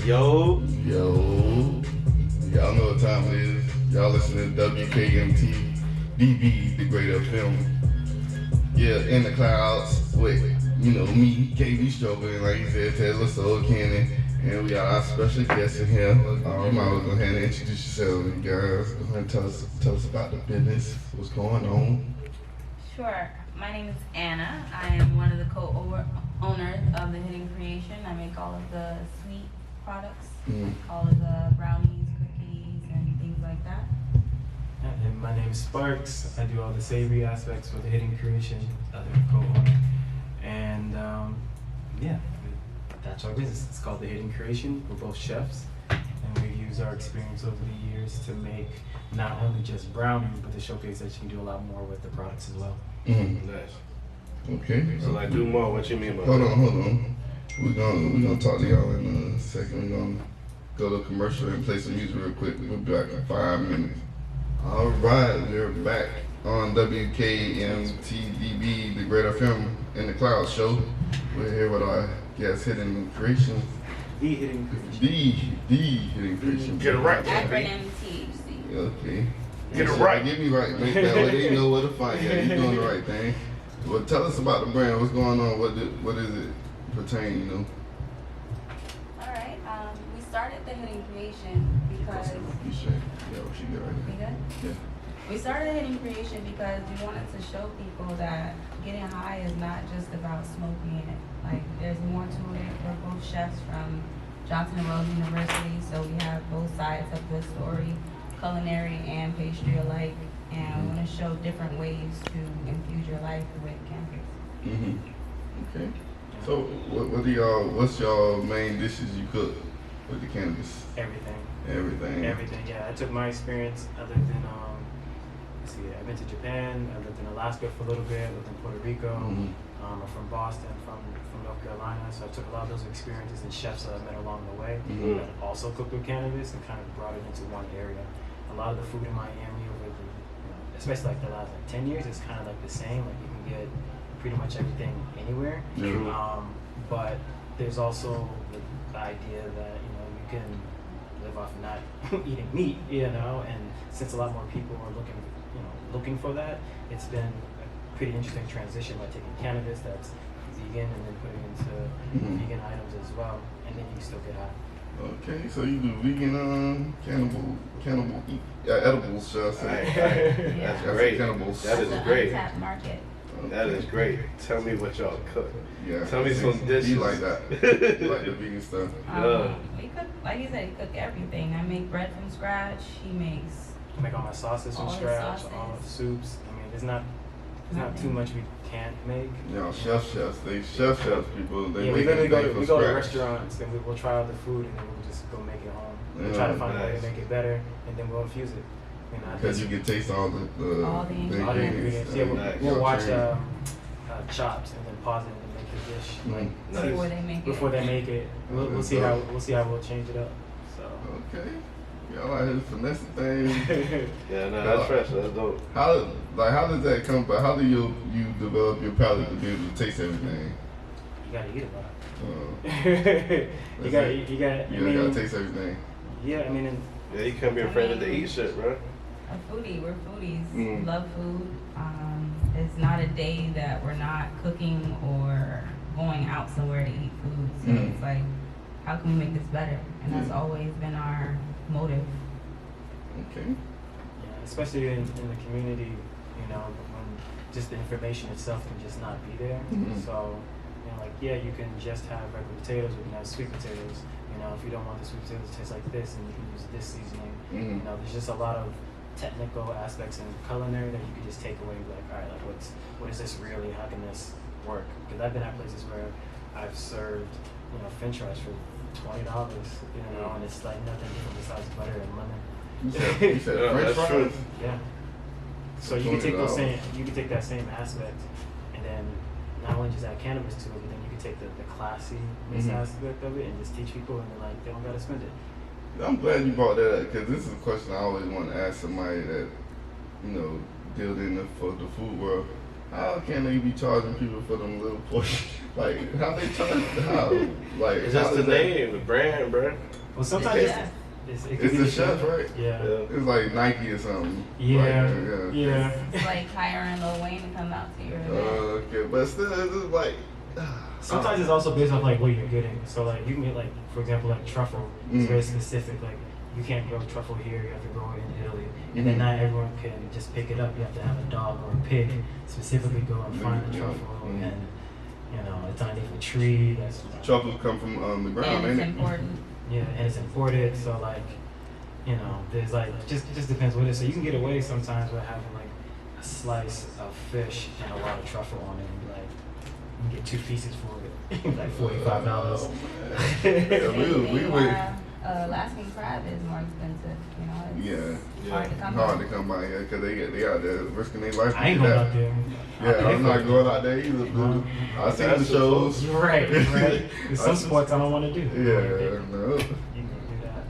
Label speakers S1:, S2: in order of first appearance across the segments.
S1: Yo.
S2: Yo. Y'all know what time it is. Y'all listening to wkmt-db, the greater film. Yeah, in the clouds with, me, KB Stroker, and like he said, Taylor Soul Cannon. And we got our special guest in here. You might as well go ahead and introduce yourself, you guys. Go ahead and tell us about the business, what's going on.
S3: Sure. My name is Anna. I am one of the co-owners of the Hidden Creation. I make all of the sweet products, all of the brownies, cookies, and things like that.
S4: And my name is Sparks. I do all the savory aspects for the Hidden Creation, other co-owner. And that's our business. It's called the Hidden Creation. We're both chefs, and we've used our experience over the years to make not only just brownies, but to showcase that you can do a lot more with the products as well.
S1: Nice.
S2: Okay.
S1: So like do more, what you mean by
S2: Hold
S1: that?
S2: on. We're gonna talk to y'all in a second. We're gonna go to commercial and play some music real quick. We'll be back in 5 minutes. All right, we're back on wkmt-db, the Greater Film in the Cloud show. We're here with our guest, Hidden Creation.
S4: The Hidden Creation.
S2: The Hidden Creation.
S1: Get it right.
S3: Acronym THC.
S2: Okay.
S1: Get it right.
S2: Get me right. Make that way they know where to find you. You're doing the right thing. Well, tell us about the brand. What's going on? What is it pertain,
S3: All right. We started the Hidden Creation because
S2: You should. Yeah, what you get right
S3: we
S2: now.
S3: good?
S2: Yeah.
S3: We started Hidden Creation because we wanted to show people that getting high is not just about smoking it. Like, there's more to it. We're both chefs from Johnson & Wales University, so we have both sides of the story, culinary and pastry alike, and we want to show different ways to infuse your life with cannabis.
S2: Okay. So, what's y'all main dishes you cook with the cannabis?
S4: Everything.
S2: Everything.
S4: Yeah, I took my experience other than, I've been to Japan, I lived in Alaska for a little bit, I lived in Puerto Rico, I'm from Boston, from North Carolina, so I took a lot of those experiences and chefs that I met along the way that also cooked with cannabis and kind of brought it into one area. A lot of the food in Miami over the, especially like the last 10 years, is kind of like the same, like you can get pretty much everything anywhere. But there's also the idea that, you can live off not eating meat, and since a lot more people are looking for that, it's been a pretty interesting transition by taking cannabis that's vegan and then putting it into vegan items as well, and then you can still get high.
S2: Okay, so you do vegan edibles, shall I say?
S1: That's
S3: Yeah.
S1: great.
S2: Cannibals.
S1: That is
S3: It's an
S1: great.
S3: untapped market.
S1: That is great. Tell me what y'all cook.
S2: Yeah.
S1: Tell me some dishes.
S2: You like that? You like the vegan stuff?
S3: We cook, like you said, he cook everything. I make bread from scratch. He makes
S4: I make all my sauces from
S3: All his
S4: scratch,
S3: sauces.
S4: all the soups. I mean, there's not too much we can't make.
S2: Y'all chefs. They chefs people. They
S4: Yeah,
S2: make
S4: we literally
S2: everything from
S4: we go to
S2: scratch.
S4: restaurants and we'll try out the food and then we'll just go make it home. We'll
S2: Yeah,
S4: try to find a way
S1: nice.
S4: to make it better and then we'll infuse it.
S2: Because you can taste all the
S3: All the
S4: all the ingredients. Yeah,
S1: Nice.
S4: we'll watch
S2: train.
S4: chops and then pause it and then make the dish like
S3: see where they make
S4: before
S3: it.
S4: they make it. We'll see how we'll change it up. So.
S2: Okay. Y'all out here finessing things.
S1: Yeah, no, that's fresh. That's dope.
S2: How does that come about? How do you develop your palate to be able to taste everything?
S4: You gotta eat a lot.
S2: You gotta taste everything.
S4: Yeah, I mean,
S1: Yeah, you can't be afraid to eat shit, bro.
S3: We're foodies. We love food. It's not a day that we're not cooking or going out somewhere to eat food. So it's like, how can we make this better? And that's always been our motive.
S2: Okay.
S4: yeah, especially in the community, when just the information itself can just not be there. So, you can just have regular potatoes, or you can have sweet potatoes. If you don't want the sweet potatoes to taste like this, and you can use this seasoning. There's just a lot of technical aspects in culinary that you could just take away. Like, all right, like what is this really? How can this work? Because I've been at places where I've served, French fries for $20, and it's like nothing different besides butter and lemon.
S2: You said French
S1: that's
S2: fries?
S1: true.
S4: Yeah. So you can take that same aspect, and then not only just add cannabis to it, but then you can take the classy aspect of it and just teach people, and they don't gotta spend it.
S2: I'm glad you brought that up because this is a question I always want to ask somebody that, dealt in the food world. How can they be charging people for them little portions? Like, how they charge? How? Like,
S1: It's just
S2: how
S1: the
S2: does that-
S1: name, the brand, bro.
S4: Well, sometimes
S3: Yeah.
S4: it could
S2: It's
S4: be
S2: the chef, right?
S4: Yeah.
S2: It's like Nike or something.
S4: Yeah.
S2: Like,
S4: Yeah.
S3: It's like hiring Lil Wayne to come out to your event.
S2: Okay, but still, it's just like.
S4: Sometimes it's also based off like what you're getting. So like you can get like, for example, like truffle. It's very specific. Like you can't grow truffle here. You have to grow it in Italy. And then not everyone can just pick it up. You have to have a dog or a pig specifically go and find the truffle. And you know it's underneath a tree. That's
S2: Truffles come from the ground,
S3: And
S2: ain't
S3: it's
S2: it?
S3: important.
S4: yeah, and it's imported. So like, you know, there's like it just depends what it is. So you can get away sometimes with having like a slice of fish and a lot of truffle on it, and be like, you can get 2 pieces for it, like $45.
S2: Yeah, we went.
S3: Alaskan crab is more expensive. You know, it's
S2: Yeah,
S3: hard to come
S2: hard
S3: by.
S2: to come by, yeah, because they out there risking their life. to
S4: I ain't
S2: do
S4: going
S2: that.
S4: out there.
S2: Yeah, I'm not going out there either, dude. I seen the shows.
S4: You're right, right. There's some sports I don't want to do.
S2: Yeah, no.
S4: You can do that.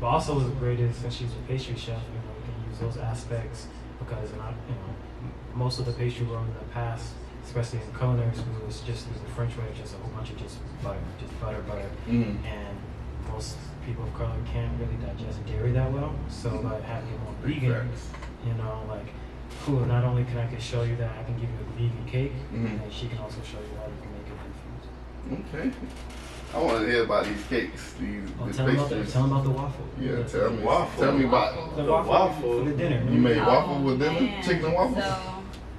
S4: But also what's great is since she's a pastry chef, you know, you can use those aspects because you know, most of the pastry world in the past, especially in culinary school, is just the French way, just a whole bunch of just butter.
S2: Mm.
S4: And most people of color can't really digest dairy that well. So by having it more vegan, you know, like cool, not only can I show you that I can give you a vegan cake, and she can also show you how you can make it infused.
S2: Okay. I want to hear about these cakes, these
S4: Tell them
S2: pastries.
S4: about the waffle.
S2: Yeah, tell me.
S1: Waffle.
S2: Tell me about.
S4: The
S1: The
S4: waffle,
S1: waffle.
S4: for the dinner.
S2: You made
S3: Oh,
S2: waffle with dinner,
S3: man.
S2: chicken and waffles.
S3: So,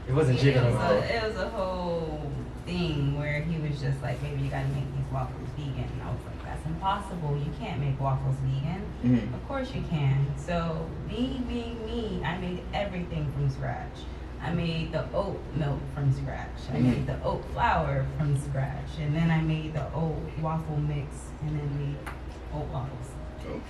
S4: It wasn't chicken
S3: it
S4: at all.
S3: was a whole thing where he was just like, maybe you gotta make these waffles vegan. And I was like, that's impossible. You can't make waffles vegan.
S2: Mhm.
S3: Of course you can. So me being me, I made everything from scratch. I made the oat milk from scratch. I made the oat flour from scratch. And then I made the oat waffle mix and then made oat waffles.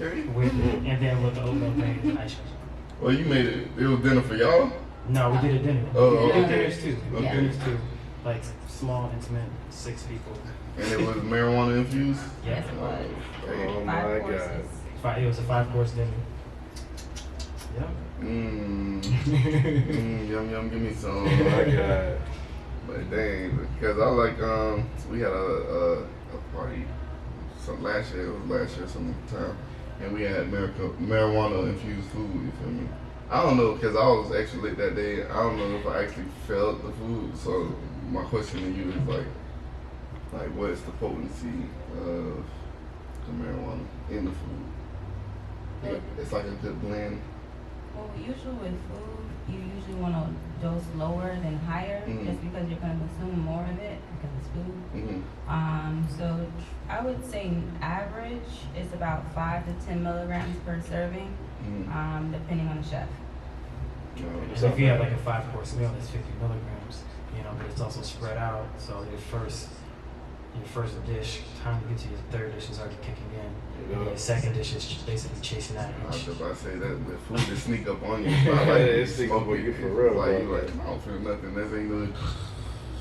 S2: Okay.
S4: And then with the oat milk and ice cream.
S2: Well, you made it. It was dinner for y'all.
S4: No, we did a dinner.
S2: Oh,
S4: We did
S2: okay.
S4: dinners too. We did
S3: Yeah.
S4: dinners too. Like small, intimate, 6 people.
S2: And it was marijuana infused.
S4: Yeah.
S3: Yes, it was.
S2: Okay.
S1: Oh my
S3: 5
S1: God.
S3: courses.
S4: It was a 5-course dinner. Yeah.
S2: Yum yum. Give me some.
S1: Oh my God.
S2: But dang, because I like we had a party some last year sometime, and we had marijuana infused food. You feel me? I don't know because I was actually lit that day. I don't know if I actually felt the food. So my question to you is like what is the potency of the marijuana in the food? It's like a good blend.
S3: Well, usually with food, you usually want to dose lower than higher, just because you're going to consume more of it because it's food. So I would say average is about 5 to 10 milligrams per serving, depending on the chef.
S4: So if you have like a 5-course meal, that's 50 milligrams. You know, but it's also spread out. So your first dish, time to get to your third dish is already kicking in. And your second dish is basically chasing that
S2: I was
S4: itch.
S2: about to say that the food just sneak up on you. It's not like
S1: Yeah,
S2: you
S1: it sneak
S2: smoke
S1: up on
S2: it.
S1: you for real,
S2: Like
S1: bro.
S2: you like I don't feel nothing. This ain't good.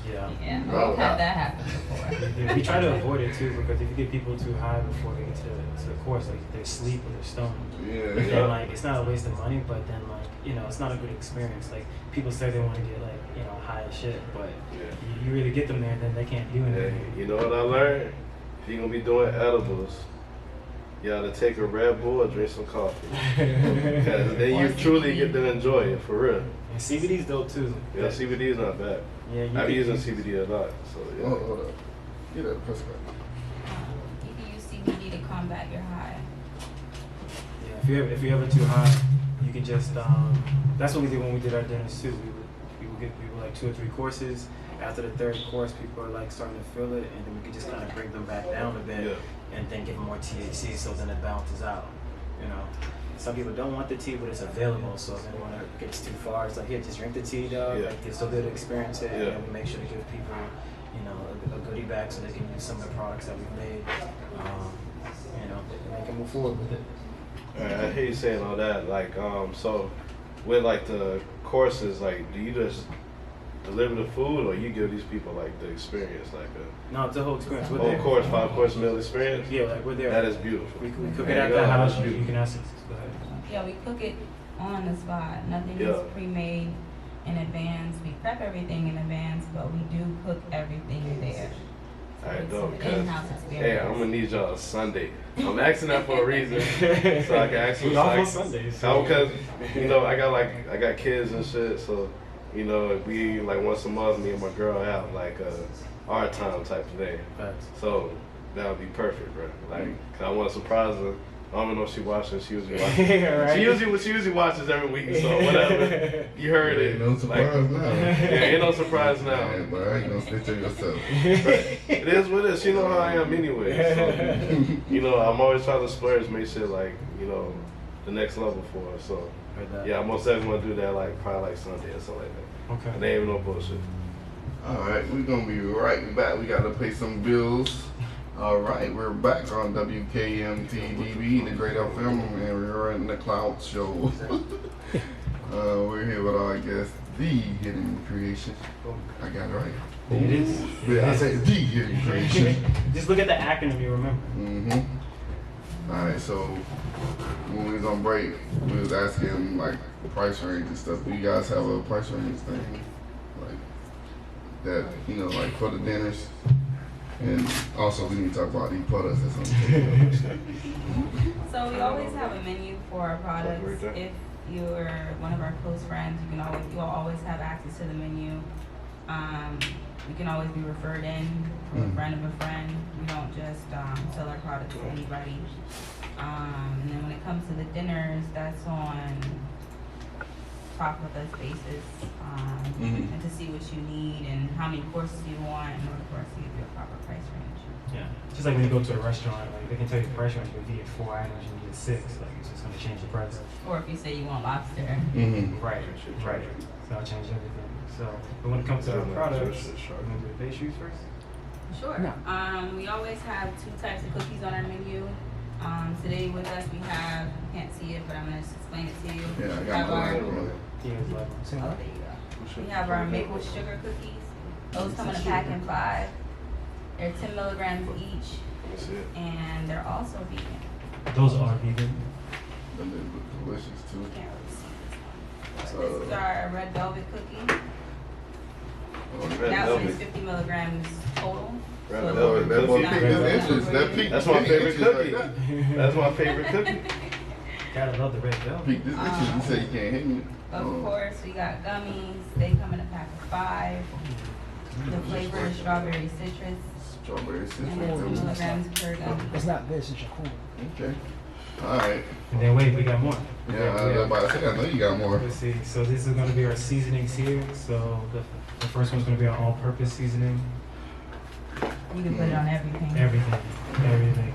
S4: Yeah.
S3: Yeah,
S2: Oh,
S3: we've had that happen before.
S4: Yeah, we try to avoid it too because if you get people too high before they get to the course, like they sleep or they're stoned.
S2: Yeah.
S4: And like it's not a waste of money, but then like it's not a good experience. Like people say they want to get like high as shit, but you really get them there, and then they can't do
S1: Hey,
S4: anything.
S1: you know what I learned? If you're gonna be doing edibles, you gotta take a Red Bull or drink some coffee. Because then you truly get to enjoy it, for real.
S4: And CBD's dope too.
S1: Yeah, CBD is not bad.
S4: Yeah, you
S1: I've
S4: can
S1: been using
S4: use-
S1: CBD a lot, so yeah.
S2: Hold up. Get that press back.
S3: You can use CBD to combat your high.
S4: Yeah, if you're ever too high, you can just that's what we did when we did our dinners too. We would like 2 or 3 courses. After the 3rd course, people are like starting to feel it, and then we could just kind of bring them back down a bit, and then give them more THC, so then it balances out. Some people don't want the tea, but it's available. So if anyone gets too far, it's like, here, just drink the tea, dog. Like, they still get to experience it, and then we make sure to give people, a goodie bag so they can use some of the products that we've made. And they can move forward with it.
S1: I hear you saying all that. Like, so with like the courses, like, do you just deliver the food, or you give these people like the experience, like a
S4: No, it's a whole experience. We're
S1: whole
S4: there.
S1: course, 5-course meal experience?
S4: Yeah, like we're there.
S1: That is beautiful.
S4: We cook
S1: There
S4: it at
S1: you
S4: the
S1: go.
S4: house.
S1: That's
S4: You can ask us. Go ahead.
S3: Yeah, we cook it on the spot. Nothing is pre-made. in advance. We prep everything in advance, but we do cook everything there.
S1: All right,
S3: It's
S1: dope.
S3: an
S1: 'Cause,
S3: in-house experience.
S1: hey, I'm gonna need y'all Sunday. I'm asking that for a reason, so I can actually
S4: We off on Sundays, so-
S1: because I got kids and shit, so if we like once a month, me and my girl have like our time type of thing.
S4: Facts.
S1: So that would be perfect, bro. Like, 'cause I want to surprise her. I don't know if she watching. She usually watches.
S4: Right.
S1: She usually watches every week. So whatever. You heard it.
S2: Ain't no surprise now.
S1: Yeah, ain't no surprise now.
S2: Yeah, but I ain't gonna snitch on yourself.
S1: It is what it is. She know how I am anyway. So, I'm always trying to splurge, make shit like, the next level for her. So,
S4: Heard that.
S1: yeah, I'm most definitely gonna do that like probably like Sunday or something like that.
S4: Okay.
S1: And they ain't even no bullshit.
S2: All right, we're gonna be right back. We gotta pay some bills. All right, we're back on wkmt-db, the Great FM, and we're running the Cloud Show. We're here with our guest, the Hidden Creation. I got it right.
S4: It is.
S2: Yeah, I said the Hidden Creation.
S4: Just look at the acronym, you remember.
S2: Mm-hmm. All right, so when we was on break, we was asking like price range and stuff. Do you guys have a price range thing, like that? Like for the dinners, and also we need to talk about these products that's on the table.
S3: So we always have a menu for our products. If you're one of our close friends, you'll always have access to the menu. You can always be referred in from a friend of a friend. We don't just sell our products to anybody. And then when it comes to the dinners, that's on talk with us basis and to see what you need and how many courses you want in order for us to give you a proper price range.
S4: Yeah. Just like when you go to a restaurant, like they can tell you the price range, but if you get 4 items, you need 6. Like it's just gonna change the price.
S3: Or if you say you want lobster.
S2: Mm-hmm.
S4: Right. So that'll change everything. So, but when it comes to our products, you want to do the pastries first?
S3: Sure. We always have 2 types of cookies on our menu. Today with us we have, you can't see it, but I'm going to just explain it to you.
S2: Yeah, I
S3: We
S2: got
S3: have
S2: my
S3: our,
S2: line.
S4: Yeah, it's like
S3: oh, there you go. We have our maple sugar cookies. Those come in a pack in 5. They're 10 milligrams each,
S1: That's it.
S3: and they're also vegan.
S4: those are vegan.
S2: Them look delicious too.
S3: You can't really see this one. This is our red velvet cookie.
S1: Red
S3: That one is
S1: velvet.
S3: 50 milligrams total.
S1: Red
S3: So
S1: velvet
S2: That
S3: it's
S2: boy
S1: cookie.
S3: not
S2: picked his
S3: really
S2: interest. That
S3: overrated.
S2: picked
S1: That's my
S2: his
S1: favorite
S2: interest
S1: cookie.
S2: Like that.
S1: That's my favorite cookie.
S4: Gotta love the red velvet.
S2: Picked this interest. You said you can't hit me.
S3: Of course, we got gummies. They come in a pack of 5. The flavor is strawberry citrus,
S2: Strawberry
S3: and
S2: citrus.
S3: it's 2 milligrams per gummy.
S5: It's not this, it's your corn.
S2: Okay. All right.
S4: And then wait, we got more.
S2: Yeah, I was about to say, I know you got more.
S4: Let's see. So this is going to be our seasonings here. So the first one's going to be our all-purpose seasoning.
S3: You can put it on everything.
S4: Everything.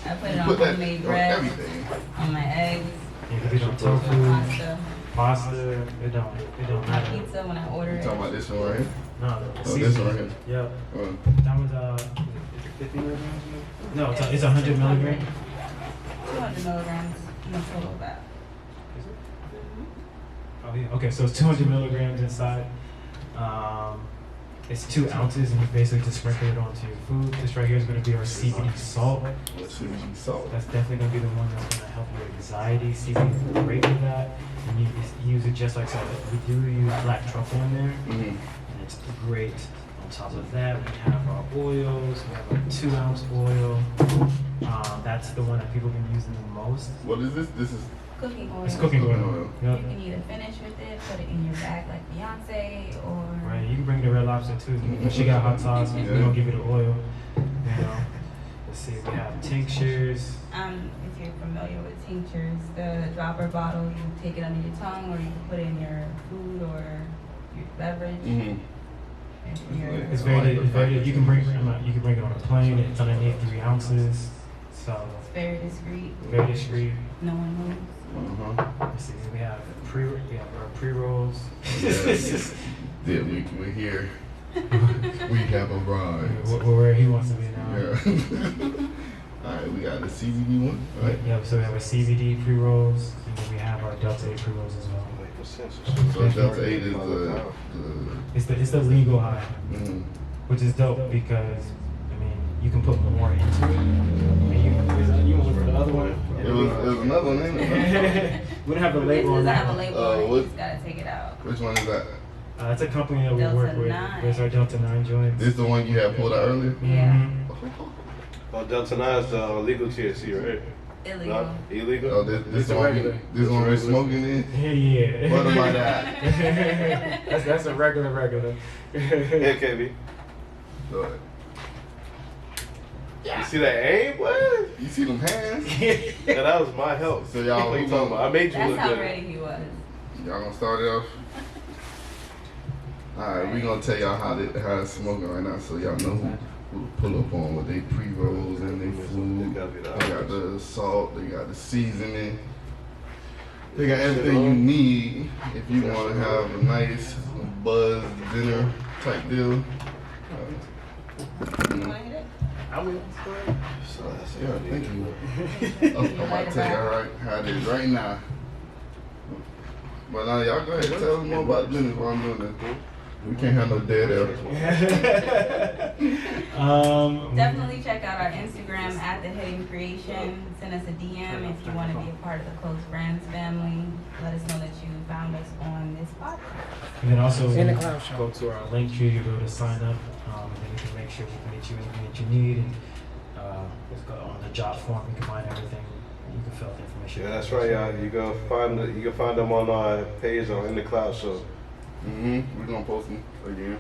S3: I put it on
S2: Put that
S3: homemade
S2: on
S3: bread,
S2: everything.
S3: on my eggs,
S4: You can put it on
S3: on
S4: tofu,
S3: pasta,
S4: pasta. It don't
S3: my
S4: matter.
S3: pizza when I order
S2: You
S3: it.
S2: talking about this one right here?
S4: No, the
S2: Oh, this
S4: seasoning.
S2: one right here.
S4: Yep.
S2: Uh,
S4: That one's 50 milligrams. No, it's 100 milligrams.
S3: 200 milligrams in the total of that.
S4: Is it? Oh yeah. Okay, so it's 200 milligrams inside. It's 2 ounces, and you basically just sprinkle it onto your food. This right here is going to be our CBD salt.
S2: CBD salt.
S4: That's definitely going to be the one that's going to help your anxiety. CBD is great for that. And you just use it just like so. We do use black truffle in there,
S2: Mm-hmm.
S4: and it's great. On top of that, we have our oils. We have a 2 ounce oil. That's the one that people have been using the most.
S2: What is this? This is
S3: Cooking oil.
S4: It's cooking
S2: Cooking
S4: oil.
S2: oil.
S3: You
S4: Yep.
S3: can either finish with it, put it in your bag like Beyonce, or
S4: Right, you can bring the Red Lobster too. But she got hot sauce. We're
S2: Yeah.
S4: gonna give you the oil. Let's see. We have tinctures.
S3: if you're familiar with tinctures, the dropper bottle, you take it under your tongue, or you can put it in your food or your beverage.
S2: Mm-hmm.
S3: If you're-
S4: It's very. You can bring it on a plane. It's underneath 3 ounces. So
S3: It's very discreet.
S4: very discreet.
S3: No one moves.
S2: Uh-huh.
S4: Let's see. We have our pre-rolls.
S2: Yes. Yeah, we're here. We have arrived.
S4: Where he wants to be now.
S2: Yeah. All right, we got the CBD one. All right.
S4: Yep. So we have our CBD pre-rolls, and then we have our Delta 8 pre-rolls as well.
S2: So Delta 8 is
S4: It's the legal high,
S2: mm,
S4: which is dope because I mean you can put more into it. And you want to look for the other one?
S2: It was another one, ain't it?
S4: We don't have the
S3: This
S4: label on
S3: doesn't have
S4: that
S3: a
S4: one.
S3: label on it,
S2: what-
S3: you just gotta take it out.
S2: Which one is that?
S4: It's a company that we
S3: Delta
S4: work with.
S3: 9.
S4: It's our Delta 9 joints.
S2: This the one you had pulled out earlier?
S3: Yeah.
S4: Mhm.
S1: Oh, Delta 9 is the legal THC, right?
S3: Illegal.
S1: No? Illegal?
S2: Oh, this
S4: It's
S2: the
S4: a
S2: one
S4: regular.
S2: this one we're smoking in?
S4: Yeah.
S2: What about that?
S4: That's a regular.
S1: Yeah, KB.
S2: Go ahead.
S1: You see that aim? What?
S2: You see them hands?
S1: Yeah, that was my help.
S2: So y'all-
S1: What you talking about? I made you
S3: That's
S1: look
S3: how
S1: good.
S3: ready he was.
S2: Y'all gonna start it off? Alright, we gonna tell y'all how it's smoking right now so y'all know who to pull up on with they pre-rolls and they food. They got the salt, they got the seasoning. They got everything you need if you wanna have a nice buzz dinner type deal.
S3: You wanna hit it?
S4: I will.
S1: So that's
S2: Yeah,
S1: it.
S2: thank you. I'm about to tell y'all how it is right now. But now y'all go ahead, tell us more about the business while I'm doing this. We can't have no dead air.
S3: Definitely check out our Instagram at The Hidden Creation. Send us a DM if you want to be a part of the Close Friends family. Let us know that you found us on this podcast.
S4: And then also
S5: In the cloud show.
S4: go to our link tree to go to sign up. And then you can make sure we can get you anything that you need. And let's go on the job form. You can find everything. You can fill out the information.
S1: Yeah, that's right, y'all. You can find them on our page on In the Cloud Show.
S2: We're gonna post them again.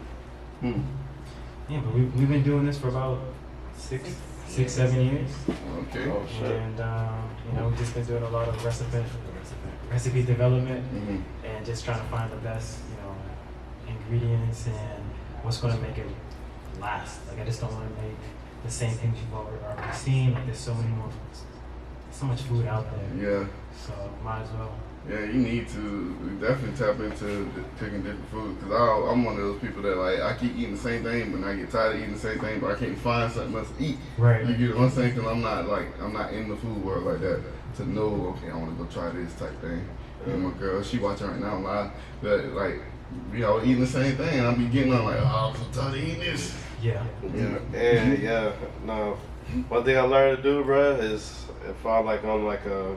S4: Yeah, but we've been doing this for about six, 7 years.
S2: Okay.
S1: Oh shit.
S4: And we've just been doing a lot of recipe development and just trying to find the best, ingredients and what's going to make it last. Like I just don't want to make the same things you've already seen. Like there's so much food out there.
S2: Yeah.
S4: So might as well.
S2: Yeah, you need to definitely tap into picking different foods. Cause I'm one of those people that like I keep eating the same thing, but I get tired of eating the same thing, but I can't find something else to eat.
S4: Right.
S2: You get what I'm saying? Cause I'm not in the food world like that to know. Okay, I want to go try this type thing. And my girl, she watching right now live, but like we all eating the same thing, and I be getting on like, oh, I'm so tired of eating this.
S4: Yeah.
S1: Yeah. No. One thing I learned to do, bruh, is if I'm like on like a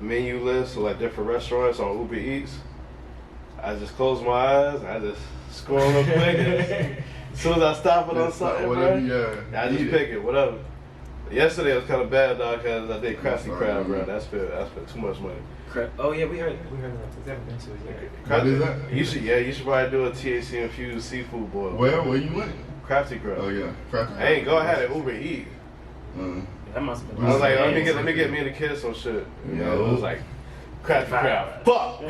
S1: menu list or like different restaurants on Uber Eats, I just close my eyes, I just scroll up quick. As soon as I stop it on something, bro, I just pick it, whatever. Yesterday was kind of bad, dog, because I did Crafty Crab, bro. That spent too much money.
S4: Oh yeah, we heard that. We've never been to it yet.
S2: What is that?
S1: You should probably do a THC infused seafood boil.
S2: Where you went?
S1: Crafty Crab.
S2: Oh yeah, Crafty.
S1: I ain't go ahead and Uber Eat.
S4: That must have been.
S1: I was like, let me get me and the kids some shit. You know, it was like Crafty Crab. Fuck,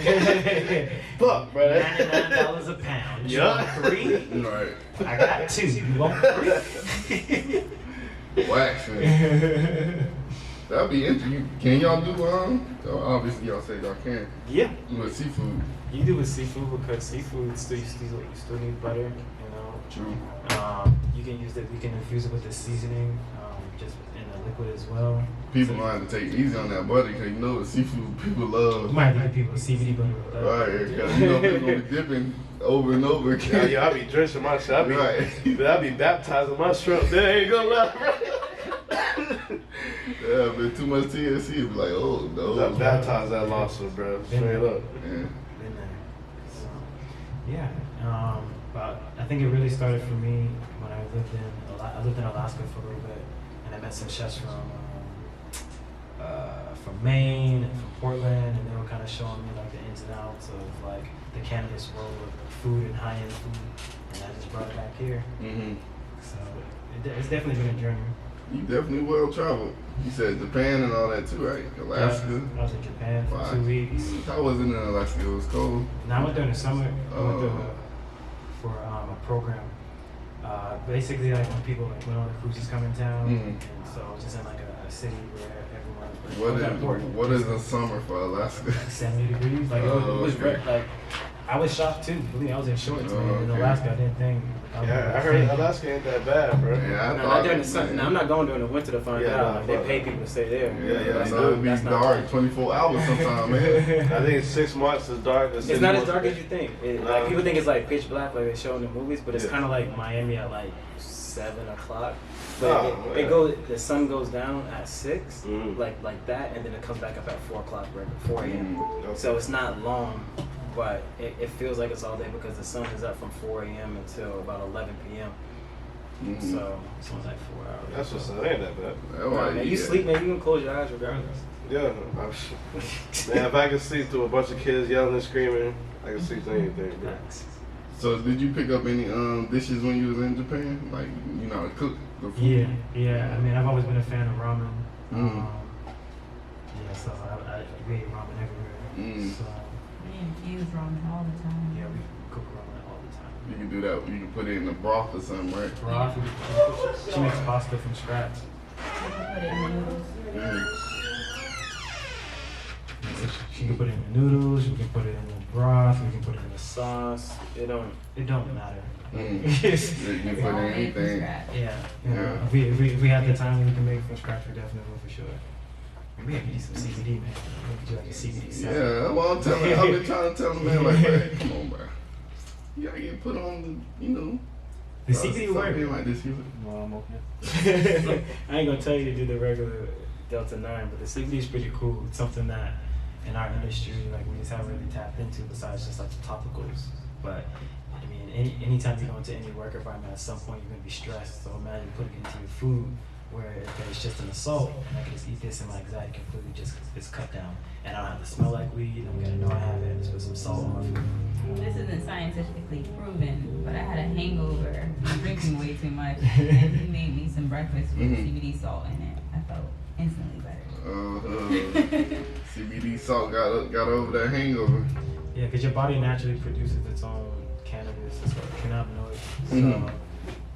S1: fuck, bro.
S4: $99 a pound. You want 3?
S2: Right.
S4: I got 2. You want 3?
S2: Wax, man. That'd be interesting. Can y'all do obviously y'all say y'all can.
S4: Yeah.
S2: With seafood.
S4: You do with seafood because seafood still need butter.
S2: True.
S4: You can use it. You can infuse it with the seasoning, just in the liquid as well.
S2: People gonna have to take it easy on that butter because you know the seafood people
S4: You
S2: love.
S4: might give people CBD butter.
S2: Right, because people gonna be dipping over and over again.
S1: Yo, I be drenching my shit. I be baptizing my shrimp. They ain't gonna lie.
S2: Yeah, but too much THC, it'd be like, oh no.
S1: I baptize that lobster, bro. Straight up.
S2: Yeah.
S4: In there. So, yeah. But I think it really started for me when I lived in Alaska for a little bit, and I met some chefs from Maine and from Portland, and they were kind of showing me like the ins and outs of like the cannabis world of food and high-end food, and I just brought it back here. So it's definitely been a journey.
S2: You definitely well traveled. You said Japan and all that too, right? Alaska.
S4: Yeah, I was in Japan for
S2: Wow.
S4: 2 weeks.
S2: How was it in Alaska? It was cold.
S4: Now I went there in the summer. I went there for a program. Basically, like when all the cruises come in town, and so I was just in like a city where everyone.
S2: What is the summer for Alaska?
S4: 70 degrees. Like it was like I was shocked too. Believe me, I was in shorts. Man. In Alaska, I didn't think.
S1: Yeah, I heard Alaska ain't that bad, bro.
S2: Yeah,
S4: not during the summer. Now I'm not going during the winter to find out. Like, they pay people to stay there.
S2: Yeah, so it'd be dark 24 hours sometime, man.
S1: I think 6 months is dark.
S4: It's not as dark as you think. Like people think it's like pitch black, like they show in the movies, but it's kind of like Miami at like 7 o'clock. But
S1: Oh,
S4: it
S1: yeah.
S4: goes. The sun goes down at 6,
S1: Mhm.
S4: like that, and then it comes back up at 4 o'clock, 4 a.m.
S1: Okay.
S4: So it's not long, but it feels like it's all day because the sun is up from 4 a.m. until about 11 p.m. So it's only like 4 hours.
S1: That's what's up. Ain't that bad.
S2: Oh,
S4: Nah, man, you
S2: yeah.
S4: sleep, man. You can close your eyes regardless.
S1: Yeah. Man, if I could see through a bunch of kids yelling and screaming, I could see through anything, bro.
S4: Facts.
S2: So did you pick up any dishes when you was in Japan? Like, you know, to cook the food?
S4: Yeah. I mean, I've always been a fan of ramen.
S2: Mm.
S4: Yeah, so we ate ramen everywhere.
S2: Mm.
S4: So
S3: We infuse ramen all the time.
S4: yeah, we cook ramen all the time.
S2: You can do that. You can put it in the broth or something, right?
S4: Broth. She makes pasta from scratch.
S3: You can put it in noodles.
S2: Mm.
S4: She can put it in the noodles. You can put it in the broth. We can put it in the sauce. It don't matter.
S2: Mm.
S4: It's-
S2: You can
S3: It's
S2: put
S3: all
S2: in
S3: made from
S2: anything.
S3: scratch.
S4: yeah, you know,
S2: Yeah.
S4: if we have the time, we can make it from scratch. We definitely will for sure. We have to do some CBD, man. We can do like a CBD salad.
S2: Yeah, that's what I'm telling. I've been trying to tell them, man, like, man, come on, bro. You gotta get put on the, you know.
S4: The CBD work.
S2: Something like this, you.
S4: Well, I'm okay. I ain't gonna tell you to do the regular Delta 9, but the CBD is pretty cool. It's something that in our industry, like we just haven't really tapped into besides just like the topicals. But I mean, anytime you go into any work environment, at some point you're gonna be stressed. So imagine putting it into your food, where okay, it's just an assault, and I can just eat this and my anxiety completely just it's cut down, and I don't have to smell like weed. I'm gonna know I have it. Just put some salt on my food.
S3: This isn't scientifically proven, but I had a hangover from drinking way too much, and he made me some breakfast with CBD salt in it. I felt instantly better.
S2: CBD salt got over that hangover.
S4: Yeah, because your body naturally produces its own cannabis, it's called cannabinoids. So
S2: Mhm.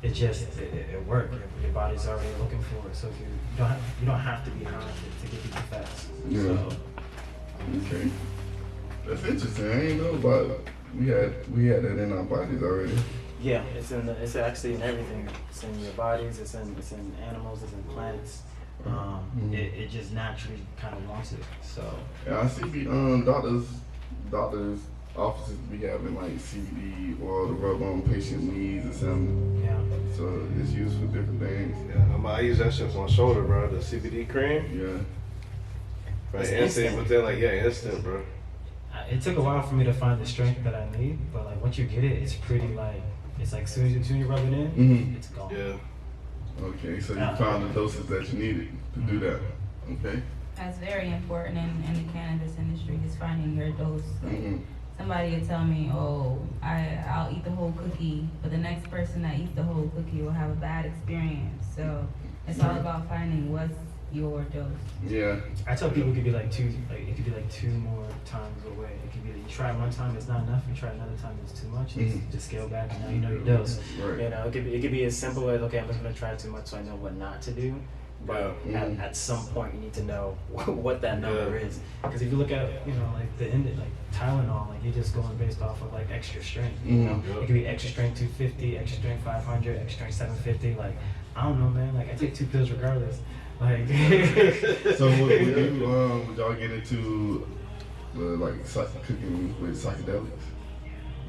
S4: it just it works. Your body's already looking for it. So if you don't have to be high to get these effects.
S2: Yeah.
S4: So
S2: Okay. That's interesting. I ain't know about it. We had that in our bodies already.
S4: yeah, it's actually in everything. It's in your bodies. It's in animals. It's in plants. It just naturally kind of wants it. So
S2: Yeah, I see doctors offices be having like CBD oil to rub on patient knees or something.
S4: yeah.
S2: So it's used for different things.
S1: Yeah, I use that shit on my shoulder, bro. The CBD cream.
S2: Yeah.
S1: Right,
S4: It's
S1: instant,
S4: instant.
S1: but then like, yeah, instant, bro.
S4: It took a while for me to find the strength that I need, but like once you get it, it's pretty like it's like soon as you rub it in,
S2: Mhm.
S4: it's gone.
S1: Yeah.
S2: Okay, so you found the doses that you needed to do that. Okay.
S3: That's very important in the cannabis industry, is finding your dose. Like,
S2: Mhm.
S3: somebody will tell me, oh, I'll eat the whole cookie, but the next person that eats the whole cookie will have a bad experience. So it's all about finding what's your dose.
S2: Yeah.
S4: I tell people it could be like it could be like 2 more times away. It could be that you try one time, it's not enough. You try another time, it's too much. You just scale back, and now you know your dose.
S2: Right.
S4: You know, it could be as simple as okay, I'm just gonna try too much, so I know what not to do. But
S2: Yeah.
S4: at some point, you need to know what that number is. Because if you look at like like Tylenol, like you're just going based off of like extra strength. You know,
S1: Mhm.
S4: it could be extra strength 250, extra strength 500, extra strength 750. Like I don't know, man. Like I take 2 pills regardless. Like
S2: So would y'all get into cooking with psychedelics?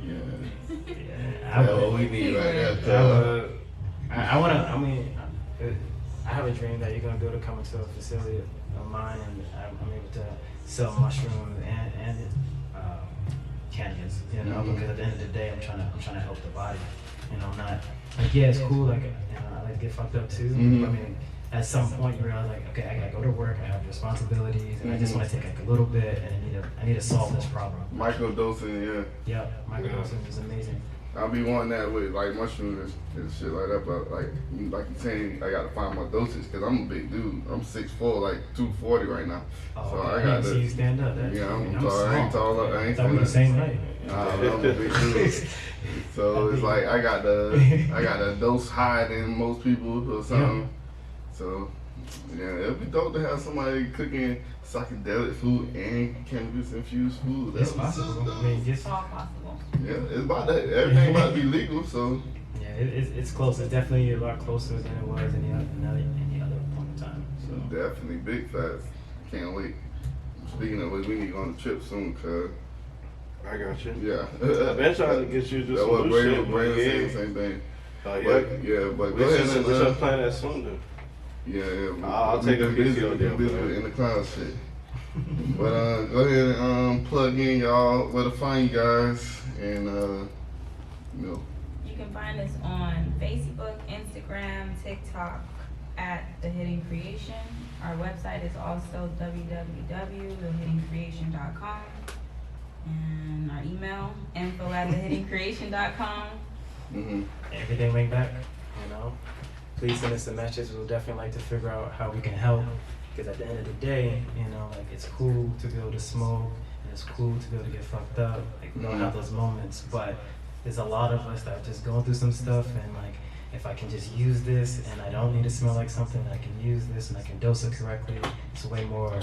S2: Yeah.
S4: I
S2: That's
S4: would.
S2: what we need right there.
S4: I want to. I mean, I have a dream that you're gonna be able to come into a facility of mine, and I'm able to sell mushrooms and cannabis. You know, because at the end of the day, I'm trying to help the body. You know, not like yeah, it's cool. Like I like to get fucked up too. But I mean, at some point you realize like okay, I gotta go to work. I have responsibilities, and I just want to take like a little bit, and I need to solve this problem.
S2: Microdosing, yeah.
S4: Yep, microdosing is amazing.
S2: I'll be wanting that with like mushrooms and shit like that, but like you saying, I gotta find my dosage because I'm a big dude. I'm 6'4", like 240 right now.
S4: Oh,
S2: So
S4: okay.
S2: I got
S4: see you stand up. That's,
S2: Yeah, I'm
S4: I'm
S2: tall. I ain't
S4: small.
S2: tall. I ain't
S4: thought we were the same height.
S2: I'm a big dude. So it's like I got the dose higher than most people or something. So yeah, it'd be dope to have somebody cooking psychedelic food and cannabis infused food.
S4: It's
S2: That was
S4: possible.
S2: so
S4: I mean,
S3: It's
S4: just
S3: all possible.
S2: yeah, it's about that. Everything about to be legal, so
S4: yeah, it's close. It's definitely a lot closer than it was any other point in time. So
S2: definitely big facts. Can't wait. Speaking of which, we need to go on a trip soon, cuz.
S1: I got you.
S2: Yeah.
S1: I've been trying to get you to do
S2: That
S1: some
S2: what
S1: new
S2: Brandon
S1: shit.
S2: was
S1: Yeah.
S2: saying, the same thing.
S1: Oh, yeah?
S2: But yeah, but
S1: We
S2: go ahead
S1: should
S2: and
S1: plan that soon then.
S2: yeah.
S1: I'll take a
S2: busy
S1: PTO deal for
S2: busy
S1: that.
S2: in the cloud shit. But go ahead and plug in y'all where to find you guys and you know.
S3: You can find us on Facebook, Instagram, TikTok at The Hidden Creation. Our website is also www.thehiddencreation.com. And our email, info@thehiddencreation.com.
S4: Everything went back, you know. Please send us a message. We'll definitely like to figure out how we can help. Because at the end of the day, you know, like it's cool to be able to smoke, and it's cool to be able to get fucked up. Like we don't have those moments, but there's a lot of us that are just going through some stuff, and like if I can just use this, and I don't need to smell like something, I can use this, and I can dose it correctly. It's way more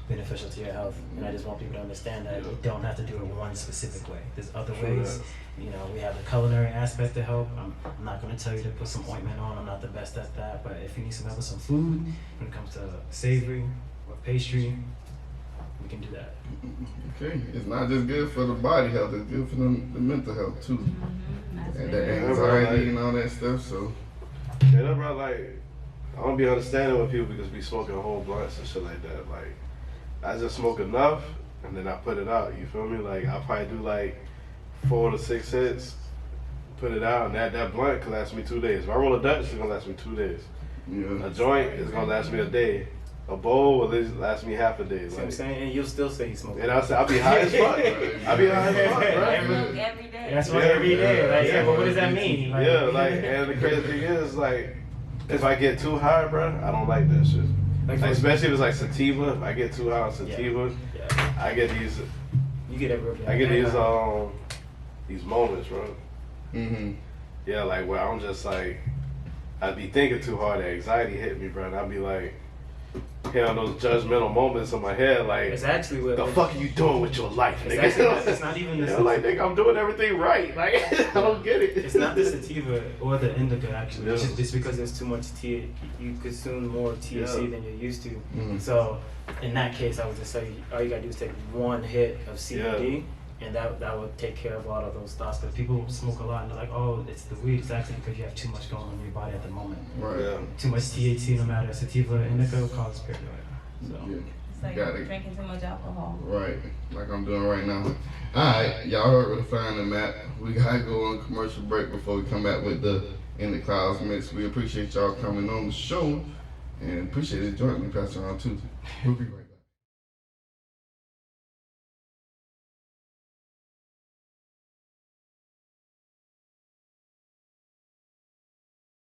S4: beneficial to your health, and I just want people to understand that you don't have to do it one specific way. There's other ways. You know, we have the culinary aspect to help. I'm not going to tell you to put some ointment on. I'm not the best at that. But if you need some help with some food, when it comes to savory or pastry, we can do that.
S2: Okay, it's not just good for the body health, it's good for the mental health too. And the anxiety and all that stuff, so.
S1: Yeah, bro, like, I don't be understanding when people just be smoking whole blunts and shit like that. Like, I just smoke enough and then I put it out, you feel me? Like, I probably do like 4 to 6 hits, put it out, and that blunt can last me 2 days. If I roll a Dutch, it's gonna last me 2 days.
S2: Yeah.
S1: A joint is gonna last me a day. A bowl will at least last me half a day.
S4: See what I'm saying? And you'll still say you smoke.
S1: And I'll be high as fuck. I'll be high as fuck, bro.
S3: Every day.
S4: That's why every day. Like, yeah, but what does that mean? Like,
S1: Yeah, like, and the crazy thing is, like, if I get too high, bro, I don't like that shit. Like, especially if it's like sativa. If I get too high on sativa, I get these.
S4: You get every.
S1: I get these moments, bro. Yeah, like where I'm just like, I'd be thinking too hard. The anxiety hit me, bro, and I'd be like, hearing those judgmental moments in my head, like,
S4: it's actually what
S1: the fuck are you doing with your life, nigga?
S4: It's not even the
S1: like, nigga, I'm doing everything right. Like, I don't get it.
S4: It's not the sativa or the indica, actually.
S1: Yeah.
S4: It's just because there's too much you consume more THC than you're used to. So in that case, I would just say all you gotta do is take one hit of CBD, and that will take care of a lot of those thoughts. Because people smoke a lot and they're like, oh, it's the weed. It's actually because you have too much going on in your body at the moment.
S2: Right. Yeah.
S4: Too much THC, no matter sativa or indica, will cause paranoia. So.
S2: Yeah.
S3: It's like drinking too much alcohol.
S2: Right, like I'm doing right now. Alright, y'all heard where to find them at. We gotta go on commercial break before we come back with the In the Clouds mix. We appreciate y'all coming on the show and appreciate it joining me, Pastor on too. We'll be right back.